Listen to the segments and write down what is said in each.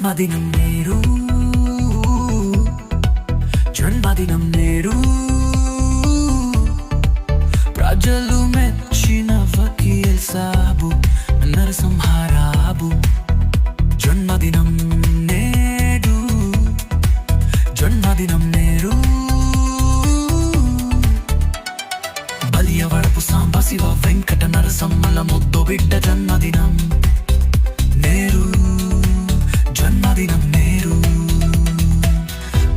జన్మదినం నేడు, జన్మదినం నేడు, ప్రజలు మెచ్చిన వకీల్ సాబు నరసింహారావు. జన్మదినం నేడు, జన్మదినం నేడు, బలియవడపు సాంబశివ వెంకట నరసమ్మల ముద్దు బిడ్డ జన్మదినం నేడు, జన్మదినం నేడు.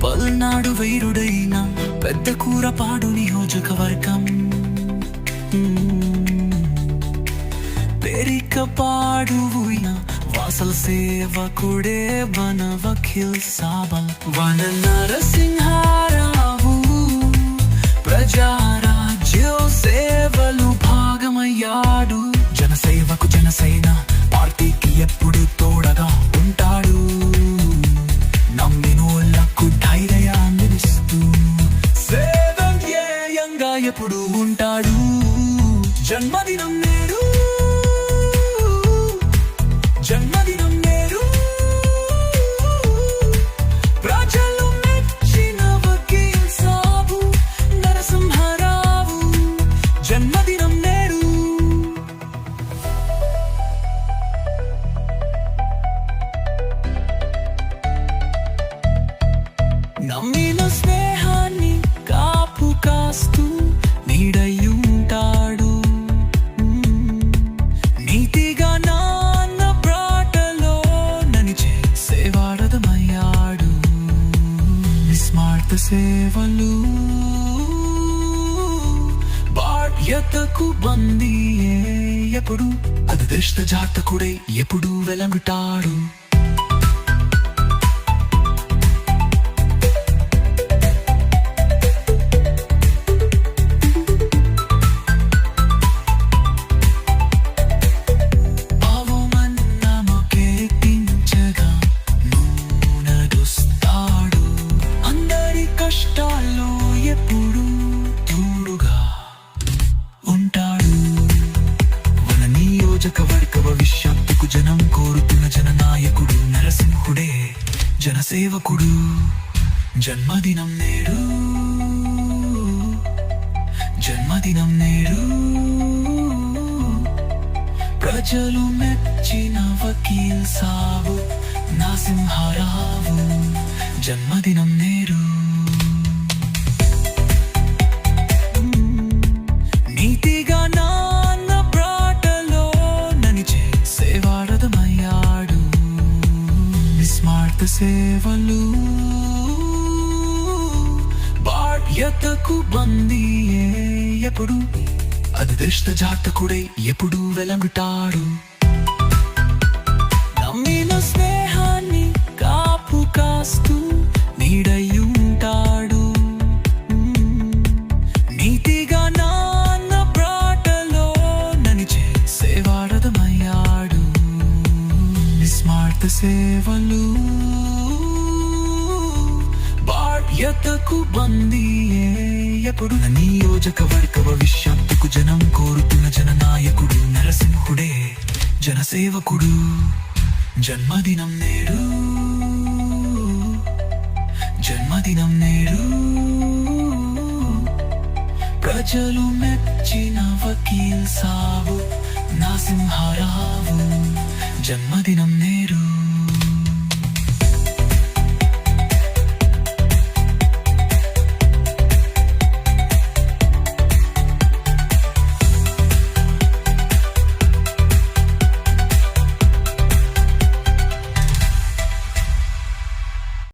పల్నాడు వీరుడైన పెద్ద కూరపాడు నియోజకవర్గం పెరికపాడు వాసల సేవకుడే వన వకీల్ సాబల్ వన నరసింహారావు. ప్రజారాజ్య సేవలు భాగమయ్యాడు. జనసేవకు జనసేన పార్టీకి ఎప్పుడు తోడగా ఉంటాడు. నమ్మినోళ్లకు ధైర్యాన్నిస్తూ సేవయంగా ఎప్పుడు ఉంటాడు. జన్మదినం నేడు, జన్మదినం నేడు, ప్రజలు మెచ్చిన వకీల్ సాబు నరసింహారావు. జన్మదినం నేడు. నమ్మిన స్నేహాన్ని కాపు కాస్తూ నీడయుంటాడు. నీతిగా నాన్న బ్రాటలో ననిచే సేవాడదమయ్యాడు. నిస్మార్త సేవలు బాధ్యతకు బందీ ఎప్పుడు అదృష్ట జాతకుడై ఎప్పుడు వెలంగుతాడు. కష్టాల్లో ఎప్పుడు తోడుగా ఉంటాడు. మన నియోజకవర్గ భవిష్యత్తుకు జనం కోరుతున్న జననాయకుడు నరసింహుడే జనసేవకుడు. జన్మదినం నేడు, జన్మదినం నేడు, ప్రజలు మెచ్చిన వకీల్ సాబు నరసింహారావు. జన్మదినం నేడు. నీతిగా నాన్న బ్రాటలో ననిచే సేవాడదమయ్యాడు. నిస్మార్త సేవలు బాధ్యతకు బందీ ఎప్పుడు అదృష్ట జాతకుడై ఎప్పుడు వెలంగుతాడు. నమ్మిన స్నేహాన్ని కాపు కాస్తూ నీడయుంటాడు. నీతిగా నాన్న బ్రాటలో ననిచే సేవాడదమయ్యాడు. నిస్మార్త సేవలు బాధ్యతకు బందీ ఎప్పుడు నియోజకవర్గ భవిష్యత్తుకు జనం కోరుతున్న జననాయకుడు నరసింహుడే జనసేవకుడు. జన్మదినం నేడు, జన్మదినం నేడు, ప్రజలు మెచ్చిన వకీల్ సాబు నరసింహారావు. జన్మదినం నేడు.